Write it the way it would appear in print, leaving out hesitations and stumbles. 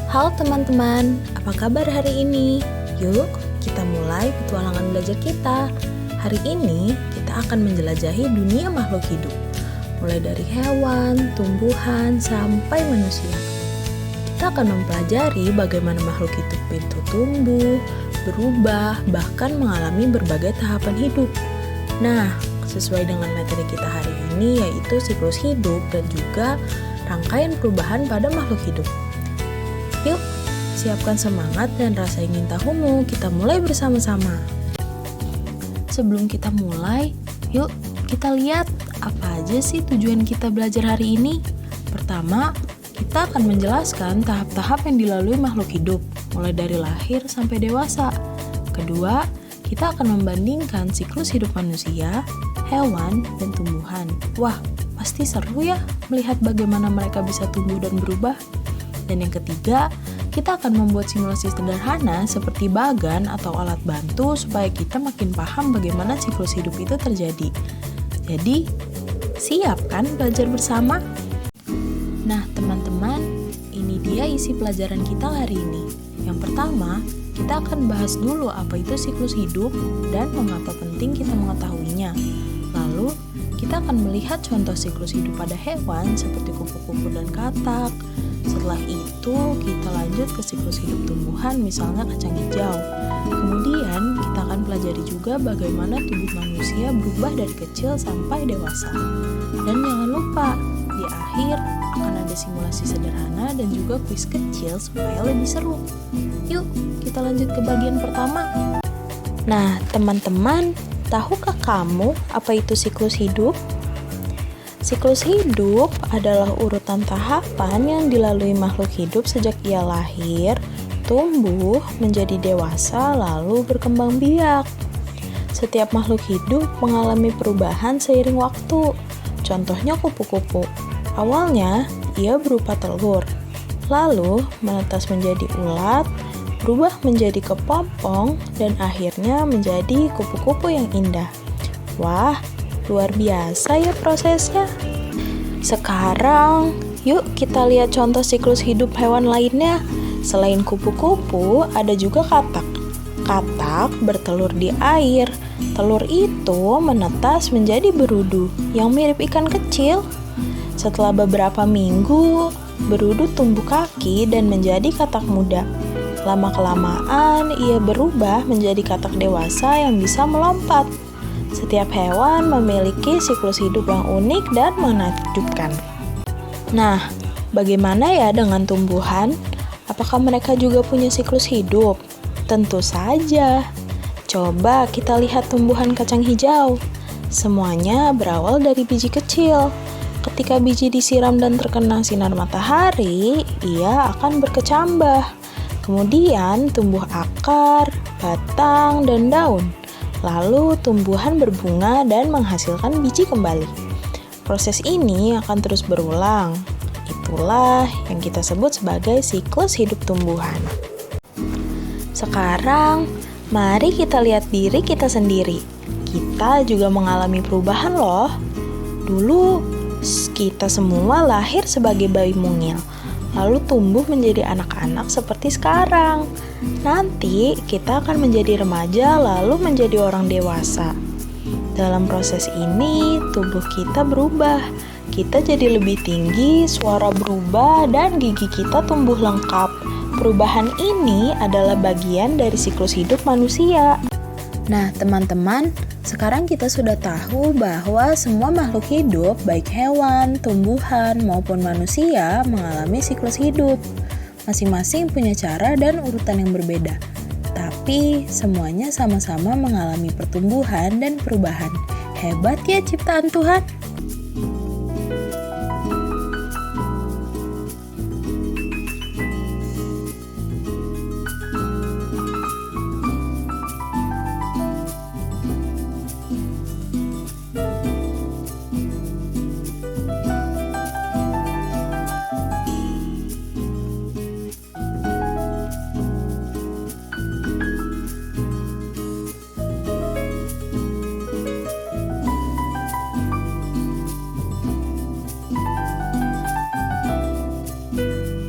Halo teman-teman, apa kabar hari ini? Yuk, kita mulai petualangan belajar kita. Hari ini kita akan menjelajahi dunia makhluk hidup, mulai dari hewan, tumbuhan, sampai manusia. Kita akan mempelajari bagaimana makhluk hidup itu tumbuh, berubah, bahkan mengalami berbagai tahapan hidup. Nah, sesuai dengan materi kita hari ini yaitu siklus hidup dan juga rangkaian perubahan pada makhluk hidup. Yuk, siapkan semangat dan rasa ingin tahumu, kita mulai bersama-sama. Sebelum kita mulai, yuk kita lihat apa aja sih tujuan kita belajar hari ini. Pertama, kita akan menjelaskan tahap-tahap yang dilalui makhluk hidup, mulai dari lahir sampai dewasa. Kedua, kita akan membandingkan siklus hidup manusia, hewan, dan tumbuhan. Wah, pasti seru ya melihat bagaimana mereka bisa tumbuh dan berubah. Dan yang ketiga, kita akan membuat simulasi sederhana seperti bagan atau alat bantu supaya kita makin paham bagaimana siklus hidup itu terjadi. Jadi, siap kan belajar bersama? Nah, teman-teman, ini dia isi pelajaran kita hari ini. Yang pertama, kita akan bahas dulu apa itu siklus hidup dan mengapa penting kita mengetahuinya. Lalu, kita akan melihat contoh siklus hidup pada hewan seperti kupu-kupu dan katak. Setelah itu, kita lanjut ke siklus hidup tumbuhan, misalnya kacang hijau. Kemudian, kita akan pelajari juga bagaimana tubuh manusia berubah dari kecil sampai dewasa. Dan jangan lupa, di akhir akan ada simulasi sederhana dan juga kuis kecil supaya lebih seru. Yuk, kita lanjut ke bagian pertama. Nah, teman-teman, tahukah kamu apa itu siklus hidup? Siklus hidup adalah urutan tahapan yang dilalui makhluk hidup sejak ia lahir, tumbuh, menjadi dewasa, lalu berkembang biak. Setiap makhluk hidup mengalami perubahan seiring waktu. Contohnya kupu-kupu. Awalnya, ia berupa telur, lalu menetas menjadi ulat, berubah menjadi kepompong, dan akhirnya menjadi kupu-kupu yang indah. Wah, luar biasa ya prosesnya. Sekarang, yuk kita lihat contoh siklus hidup hewan lainnya. Selain kupu-kupu, ada juga katak. Katak bertelur di air. Telur itu menetas menjadi berudu yang mirip ikan kecil. Setelah beberapa minggu, berudu tumbuh kaki dan menjadi katak muda. Lama-kelamaan, ia berubah menjadi katak dewasa yang bisa melompat. Setiap hewan memiliki siklus hidup yang unik dan menakjubkan. Nah, bagaimana ya dengan tumbuhan? Apakah mereka juga punya siklus hidup? Tentu saja. Coba kita lihat tumbuhan kacang hijau. Semuanya berawal dari biji kecil. Ketika biji disiram dan terkena sinar matahari, ia akan berkecambah. Kemudian tumbuh akar, batang, dan daun. Lalu tumbuhan berbunga dan menghasilkan biji kembali. Proses ini akan terus berulang. Itulah yang kita sebut sebagai siklus hidup tumbuhan. Sekarang, mari kita lihat diri kita sendiri. Kita juga mengalami perubahan loh. Dulu, kita semua lahir sebagai bayi mungil, lalu tumbuh menjadi anak-anak seperti sekarang. Nanti kita akan menjadi remaja lalu menjadi orang dewasa. Dalam proses ini, tubuh kita berubah. Kita jadi lebih tinggi, suara berubah, dan gigi kita tumbuh lengkap. Perubahan ini adalah bagian dari siklus hidup manusia. Nah, teman-teman, sekarang kita sudah tahu bahwa semua makhluk hidup, baik hewan, tumbuhan, maupun manusia, mengalami siklus hidup. Masing-masing punya cara dan urutan yang berbeda. Tapi, semuanya sama-sama mengalami pertumbuhan dan perubahan. Hebat ya ciptaan Tuhan!